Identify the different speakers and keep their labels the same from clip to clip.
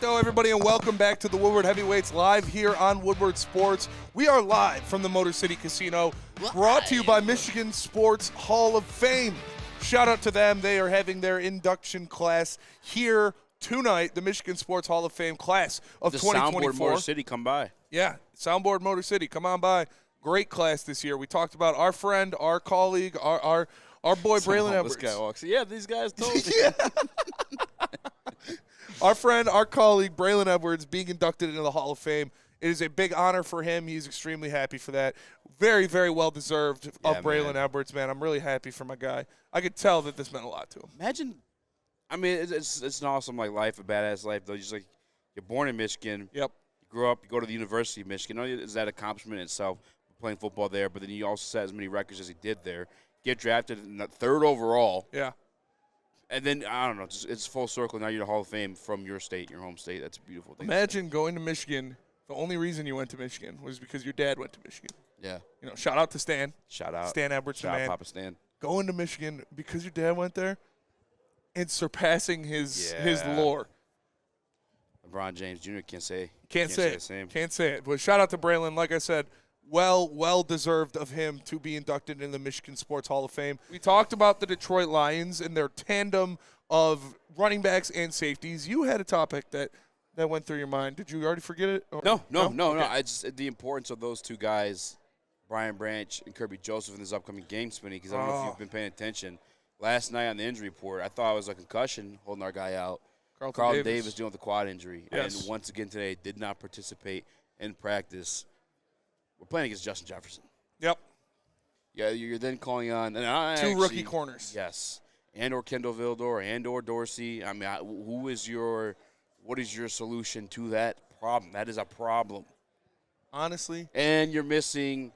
Speaker 1: Hello, everybody, and welcome back to the Woodward Heavyweights live here on Woodward Sports. We are live from the Motor City Casino, brought to you by Michigan Sports Hall of Fame. Shout out to them. They are having their induction class here tonight, the Michigan Sports Hall of Fame class of 2024.
Speaker 2: Soundboard Motor City, come by.
Speaker 1: Yeah, Soundboard Motor City, come on by. Great class this year. We talked about our friend, our colleague, our boy Braylon Edwards.
Speaker 2: This guy walks. Yeah, these guys told me.
Speaker 1: Our friend, our colleague, Braylon Edwards, being inducted into the Hall of Fame. It is a big honor for him. He's extremely happy for that. Very, very well-deserved of Braylon Edwards, man. I'm really happy for my guy. I could tell that this meant a lot to him.
Speaker 2: Imagine, I mean, it's an awesome life, a badass life, though. Just you're born in Michigan.
Speaker 1: Yep.
Speaker 2: You grow up, you go to the University of Michigan. Not only is that accomplishment in itself, playing football there, but then you also set as many records as he did there. Get drafted in the 3rd overall.
Speaker 1: Yeah.
Speaker 2: And then, I don't know, it's full circle. Now you're the Hall of Fame from your state, your home state. That's a beautiful thing.
Speaker 1: Imagine going to Michigan. The only reason you went to Michigan was because your dad went to Michigan.
Speaker 2: Yeah.
Speaker 1: You know, shout out to Stan.
Speaker 2: Shout out.
Speaker 1: Stan Edwards,
Speaker 2: Shout
Speaker 1: man.
Speaker 2: out Papa Stan.
Speaker 1: Going to Michigan because your dad went there and surpassing his lore.
Speaker 2: LeBron James Jr. can't say
Speaker 1: the same. Can't say it. But shout out to Braylon. Like I said, well deserved of him to be inducted in the Michigan Sports Hall of Fame. We talked about the Detroit Lions and their tandem of running backs and safeties. You had a topic that went through your mind. Did you already forget it? Or?
Speaker 2: No.
Speaker 1: Okay.
Speaker 2: It's just the importance of those two guys, Brian Branch and Kirby Joseph, in this upcoming game, Spinny, because I don't know if you've been paying attention. Last night on the injury report, I thought it was a concussion holding our guy out. Carlton Davis dealing with a quad injury.
Speaker 1: Yes.
Speaker 2: And once again today, did not participate in practice. We're playing against Justin Jefferson.
Speaker 1: Yep.
Speaker 2: Yeah, you're then calling on
Speaker 1: two rookie corners.
Speaker 2: Yes. And/or Kendall Vildor and/or Dorsey. I mean, what is your solution to that problem? That is a problem.
Speaker 1: Honestly.
Speaker 2: And you're missing,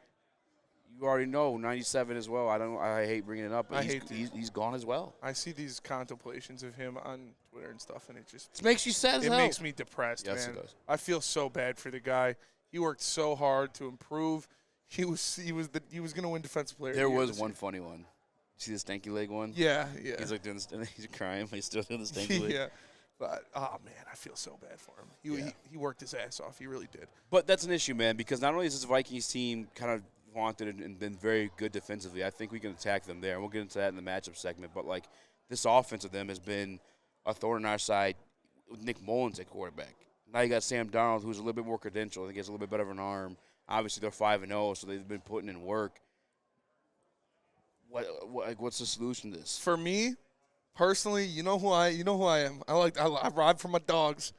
Speaker 2: you already know, 97 as well. I hate bringing it up, but he's gone as well.
Speaker 1: I see these contemplations of him on Twitter and stuff, and it
Speaker 2: makes you sad as hell.
Speaker 1: It makes me depressed,
Speaker 2: yes,
Speaker 1: man.
Speaker 2: It does.
Speaker 1: I feel so bad for the guy. He worked so hard to improve. He was going to win Defensive Player of the Year.
Speaker 2: There was one funny one. See the stanky leg one?
Speaker 1: Yeah.
Speaker 2: He's like doing this, he's crying, but he's still doing the stanky leg.
Speaker 1: Yeah. But, oh, man, I feel so bad for him. He worked his ass off. He really did.
Speaker 2: But that's an issue, man, because not only is this Vikings team kind of vaunted and been very good defensively, I think we can attack them there. And we'll get into that in the matchup segment. But, this offense of them has been a thorn in our side with Nick Mullins at quarterback. Now you got Sam Darnold, who's a little bit more credentialed. I think he has a little bit better of an arm. Obviously, they're 5-0, so they've been putting in work. What's the solution to this?
Speaker 1: For me, personally, you know who I am. I ride for my dogs.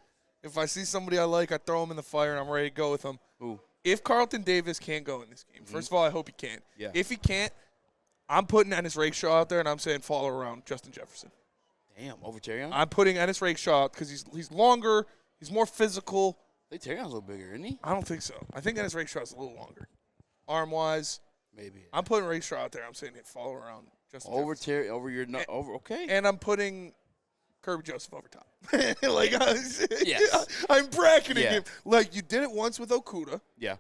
Speaker 1: If I see somebody I like, I throw them in the fire, and I'm ready to go with them.
Speaker 2: Who?
Speaker 1: If Carlton Davis can't go in this game, first of all, I hope he can.
Speaker 2: Yeah.
Speaker 1: If he can't, I'm putting Ennis Rakeshaw out there, and I'm saying follow around Justin Jefferson.
Speaker 2: Damn, over Terrion?
Speaker 1: I'm putting Ennis Rakeshaw out because he's longer, he's more physical.
Speaker 2: I think Terrion's a little bigger, isn't he?
Speaker 1: I don't think so. I think Ennis Rakeshaw is a little longer, arm-wise.
Speaker 2: Maybe.
Speaker 1: I'm putting Rakeshaw out there. I'm saying follow around Justin Jefferson.
Speaker 2: Okay.
Speaker 1: And I'm putting Kirby Joseph over top.
Speaker 2: Yes.
Speaker 1: I'm bracketing him. Like, you did it once with Okuda.
Speaker 2: Yeah.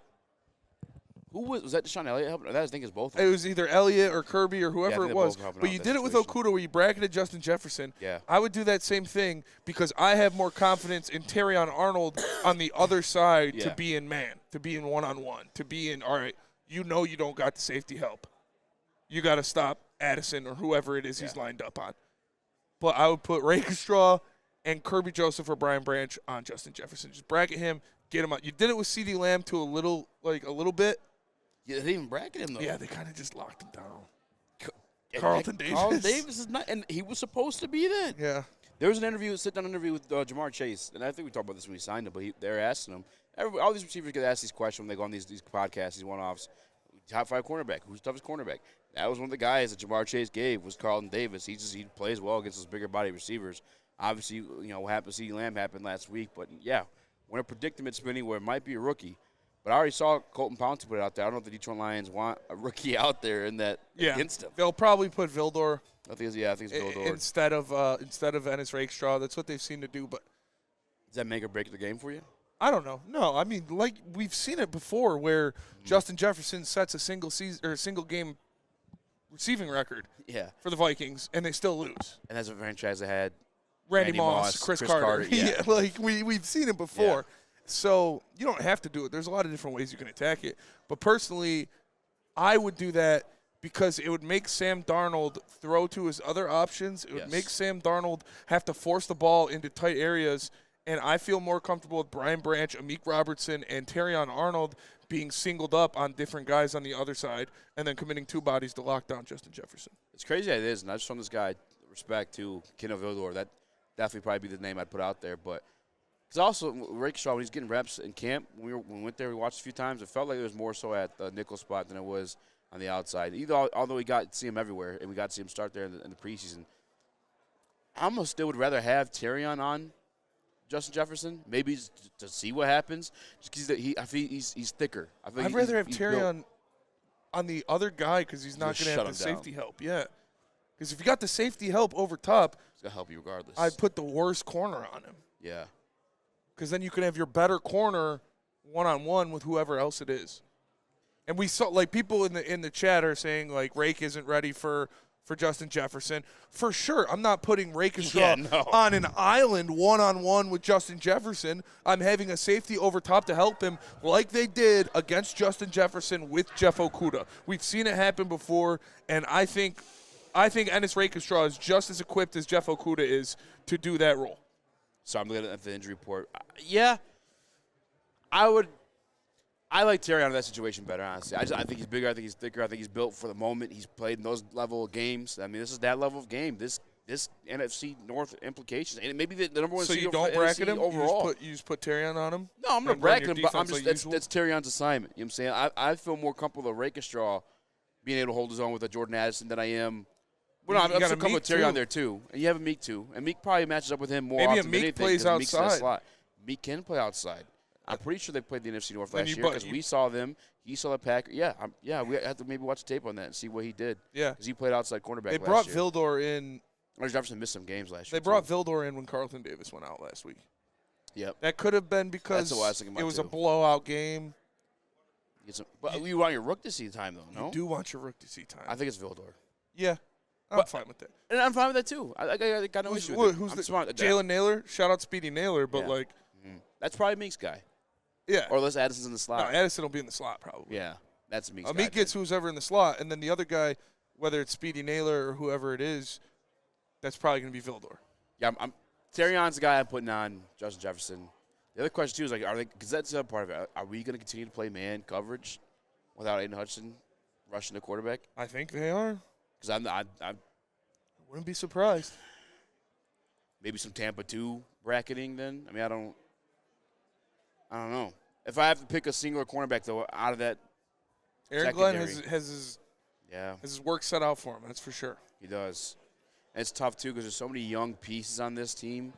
Speaker 2: Who was that? Deshaun Elliott? That I think is both of
Speaker 1: It
Speaker 2: them.
Speaker 1: was either Elliott or Kirby or whoever it was. But you did it with
Speaker 2: situation.
Speaker 1: Okuda where you bracketed Justin Jefferson.
Speaker 2: Yeah.
Speaker 1: I would do that same thing because I have more confidence in Terrion Arnold on the other side to be in man, to be in one-on-one, to be in, all right, you don't got the safety help. You got to stop Addison or whoever it is he's lined up on. But I would put Rakeshaw and Kirby Joseph or Brian Branch on Justin Jefferson. Just bracket him, get him out. You did it with CeeDee Lamb to a little bit.
Speaker 2: Yeah, they didn't even bracket him, though.
Speaker 1: Yeah, they kind of just locked him down. Carlton Davis.
Speaker 2: Carlton Davis is not, and he was supposed to be that.
Speaker 1: Yeah.
Speaker 2: There was a sit-down interview with Jamar Chase, and I think we talked about this when we signed him, but they're asking him. All these receivers get asked these questions when they go on these podcasts, these one-offs. Top 5 cornerback. Who's the toughest cornerback? That was one of the guys that Jamar Chase gave was Carlton Davis. He plays well against those bigger body receivers. Obviously, what happened to CeeDee Lamb happened last week, but we're in a predicament spinning where it might be a rookie. But I already saw Colton Pounce put it out there. I don't know if the Detroit Lions want a rookie out there in that against him.
Speaker 1: They'll probably put Vildor.
Speaker 2: I think it's Vildor
Speaker 1: instead of Ennis Rakeshaw. That's what they've seen to do. But
Speaker 2: does that make or break the game for you?
Speaker 1: I don't know. No, I mean, we've seen it before where Justin Jefferson sets a single game receiving record
Speaker 2: Yeah.
Speaker 1: for the Vikings, and they still lose.
Speaker 2: And that's a franchise that had
Speaker 1: Randy Moss, Chris Carter.
Speaker 2: Yeah.
Speaker 1: Like we've seen it before. Yeah. So you don't have to do it. There's a lot of different ways you can attack it. But personally, I would do that because it would make Sam Darnold throw to his other options. It would make Sam Darnold have to force the ball into tight areas. And I feel more comfortable with Brian Branch, Amik Robertson, and Terrion Arnold being singled up on different guys on the other side and then committing 2 bodies to lock down Justin Jefferson.
Speaker 2: It's crazy that it is, and I just shown this guy respect to Keno Vildor. That definitely probably be the name I'd put out there. But because also, Rakestraw, when he's getting reps in camp, when we went there, we watched a few times, it felt like it was more so at the nickel spot than it was on the outside. Although we got to see him everywhere, and we got to see him start there in the preseason. I almost still would rather have Terrion on Justin Jefferson, maybe to see what happens, just because he's thicker.
Speaker 1: I'd rather have Terrion on the other guy because he's not going to have the safety help. Yeah, because if you got the safety help over top,
Speaker 2: it's going to help you regardless.
Speaker 1: I'd put the worst corner on him.
Speaker 2: Yeah.
Speaker 1: Because then you can have your better corner one-on-one with whoever else it is. And we saw, like, people in the chat are saying, like, Rake isn't ready for Justin Jefferson. For sure, I'm not putting Rakestraw on an island one-on-one with Justin Jefferson. I'm having a safety over top to help him like they did against Justin Jefferson with Jeff Okudah. We've seen it happen before, and I think Ennis Rakestraw is just as equipped as Jeff Okudah is to do that role.
Speaker 2: So I'm looking at the injury report. Yeah, I like Terry out of that situation better, honestly. I think he's bigger. I think he's thicker. I think he's built for the moment. He's played in those level of games. I mean, this is that level of game. This NFC North implications. And maybe the number one
Speaker 1: seed
Speaker 2: for
Speaker 1: you don't bracket him
Speaker 2: overall.
Speaker 1: You just put Terrion on him?
Speaker 2: No, I'm not bracketing him, but I'm just that's Terrion's assignment. You know what I'm saying? I feel more comfortable with Rakestraw being able to hold his own with a Jordan Addison than I am. Well, I'm still comfortable with Terrion there, too. And you have a Meek, too. And Meek probably matches up with him more often than anything.
Speaker 1: Maybe Meek plays outside.
Speaker 2: Meek can play outside. I'm pretty sure they played the NFC North last year because we saw them. He saw the Packers. Yeah, we have to maybe watch the tape on that and see what he did.
Speaker 1: Yeah.
Speaker 2: Because he played outside cornerback last year.
Speaker 1: They brought Vildor in.
Speaker 2: Or Jefferson missed some games last year.
Speaker 1: They brought Vildor in when Carlton Davis went out last week.
Speaker 2: Yep.
Speaker 1: That could have been because it was a blowout game.
Speaker 2: But you want your rook to see time, though, no?
Speaker 1: You do want your rook to see time.
Speaker 2: I think it's Vildor.
Speaker 1: Yeah. I'm fine with that.
Speaker 2: And I'm fine with that, too. I got no issue with it.
Speaker 1: Who's Jalen Naylor? Shout out Speedy Naylor, but
Speaker 2: that's probably Meek's guy.
Speaker 1: Yeah.
Speaker 2: Or unless Addison's in the slot.
Speaker 1: No, Addison will be in the slot probably.
Speaker 2: Yeah. That's Meek's guy.
Speaker 1: Meek gets who's ever in the slot, and then the other guy, whether it's Speedy Naylor or whoever it is, that's probably going to be Vildor.
Speaker 2: Yeah, Terrion's the guy I'm putting on Justin Jefferson. The other question, too, is, because that's a part of it. Are we going to continue to play man coverage without Aiden Hudson rushing the quarterback?
Speaker 1: I think they are.
Speaker 2: Because I
Speaker 1: wouldn't be surprised.
Speaker 2: Maybe some Tampa 2 bracketing then? I mean, I don't know. If I have to pick a singular cornerback, though, out of that
Speaker 1: Aaron Glenn has his work set out for him, that's for sure.
Speaker 2: He does. And it's tough, too, because there's so many young pieces on this team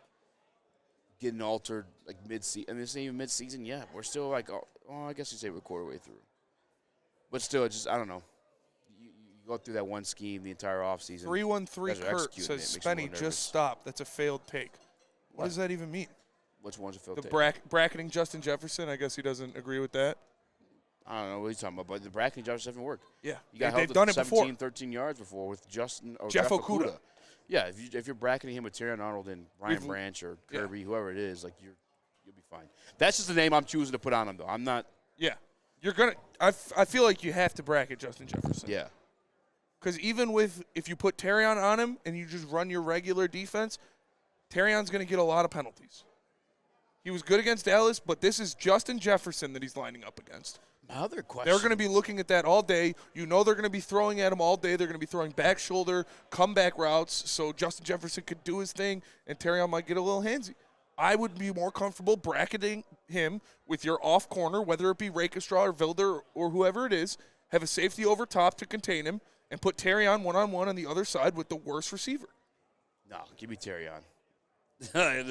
Speaker 2: getting altered, like, mid-season. I mean, it's not even mid-season yet. We're still, I guess you'd say we're a quarter way through. But still, I don't know. You go through that one scheme the entire offseason.
Speaker 1: 313 Kurt says, Spenny, just stop. That's a failed take. What does that even mean?
Speaker 2: Which one's a failed take?
Speaker 1: Bracketing Justin Jefferson, I guess he doesn't agree with that.
Speaker 2: I don't know what he's talking about, but the bracketing Jefferson doesn't work.
Speaker 1: Yeah.
Speaker 2: You got
Speaker 1: they've done it
Speaker 2: 17, 13 yards before with Justin or
Speaker 1: Jeff Okudah.
Speaker 2: Yeah, if you're bracketing him with Terrion Arnold and Brian Branch or Kirby, whoever it is, you'll be fine. That's just the name I'm choosing to put on him, though. I'm not.
Speaker 1: Yeah. You're going to – I feel like you have to bracket Justin Jefferson.
Speaker 2: Yeah.
Speaker 1: Because even if you put Terrion on him and you just run your regular defense, Terrion's going to get a lot of penalties. He was good against Dallas, but this is Justin Jefferson that he's lining up against.
Speaker 2: My other question.
Speaker 1: They're going to be looking at that all day. You know they're going to be throwing at him all day. They're going to be throwing back shoulder, comeback routes, so Justin Jefferson could do his thing, and Terrion might get a little handsy. I would be more comfortable bracketing him with your off corner, whether it be Rakestraw or Vildor or whoever it is, have a safety over top to contain him, and put Terrion one-on-one on the other side with the worst receiver.
Speaker 2: No, give me Terrion.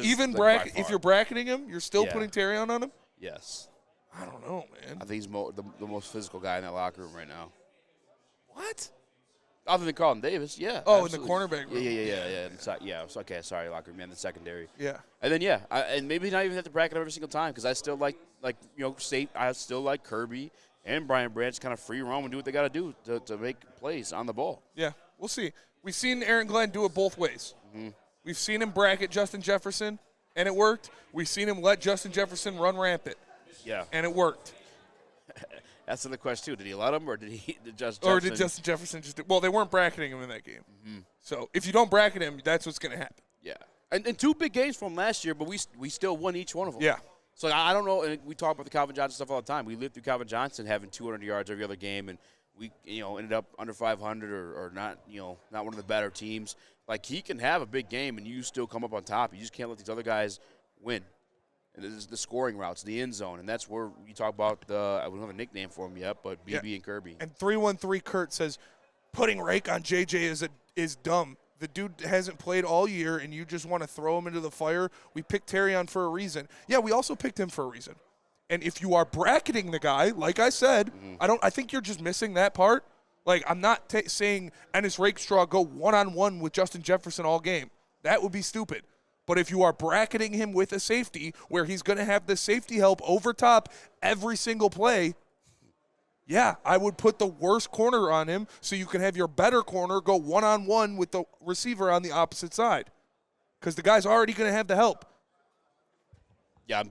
Speaker 1: Even if you're bracketing him, you're still putting Terrion on him?
Speaker 2: Yes.
Speaker 1: I don't know, man.
Speaker 2: I think he's the most physical guy in that locker room right now.
Speaker 1: What?
Speaker 2: Other than Carlton Davis, yeah.
Speaker 1: Oh,
Speaker 2: absolutely.
Speaker 1: in the cornerback room.
Speaker 2: Yeah. Okay, sorry, locker room, in the secondary.
Speaker 1: Yeah.
Speaker 2: And then and maybe not even have to bracket him every single time because I still like I still like Kirby and Brian Branch kind of free roam and do what they got to do to make plays on the ball.
Speaker 1: Yeah, we'll see. We've seen Aaron Glenn do it both ways.
Speaker 2: Mm-hmm.
Speaker 1: We've seen him bracket Justin Jefferson, and it worked. We've seen him let Justin Jefferson run rampant.
Speaker 2: Yeah.
Speaker 1: And it worked.
Speaker 2: That's the question, too. Did he let him, or did Justin
Speaker 1: Or did Justin Jefferson just – well, they weren't bracketing him in that game. Mm-hmm. So if you don't bracket him, that's what's going to happen.
Speaker 2: Yeah. And 2 big games from last year, but we still won each one of them.
Speaker 1: Yeah.
Speaker 2: So I don't know. And we talk about the Calvin Johnson stuff all the time. We lived through Calvin Johnson having 200 yards every other game, and we ended up under 500 or not not one of the better teams. Like, he can have a big game and you still come up on top. You just can't let these other guys win. And this is the scoring routes, the end zone, and that's where you talk about I don't have a nickname for him yet, but BB and Kirby.
Speaker 1: And 313 Kurt says putting Rake on JJ is dumb. The dude hasn't played all year, and you just want to throw him into the fire. We picked Terrion for a reason. Yeah, we also picked him for a reason. And if you are bracketing the guy, like I said, I think you're just missing that part. Like, I'm not saying Ennis Rakestraw go one-on-one with Justin Jefferson all game. That would be stupid. But if you are bracketing him with a safety where he's going to have the safety help over top every single play, yeah, I would put the worst corner on him so you can have your better corner go one-on-one with the receiver on the opposite side, because the guy's already going to have the help.
Speaker 2: Yeah,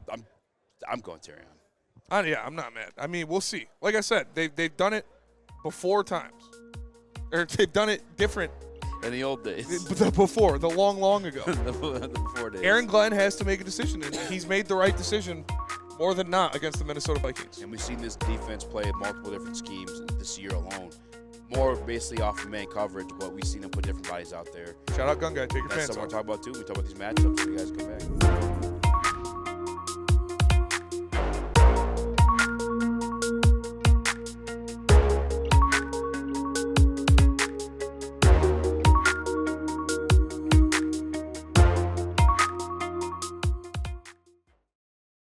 Speaker 2: I'm going Terrion.
Speaker 1: Yeah, I'm not mad. I mean, we'll see. Like I said, they've done it before times. Or they've done it different.
Speaker 2: In the old days.
Speaker 1: Before, the long ago.
Speaker 2: the before days.
Speaker 1: Aaron Glenn has to make a decision, and he's made the right decision more than not against the Minnesota Vikings.
Speaker 2: And we've seen this defense play multiple different schemes this year alone. More basically off of man coverage, but we've seen them put different bodies out there.
Speaker 1: Shout out Gun Guy. Take your
Speaker 2: That's
Speaker 1: pants
Speaker 2: something
Speaker 1: off.
Speaker 2: we're talking about, too. We talk about these matchups when you guys come back.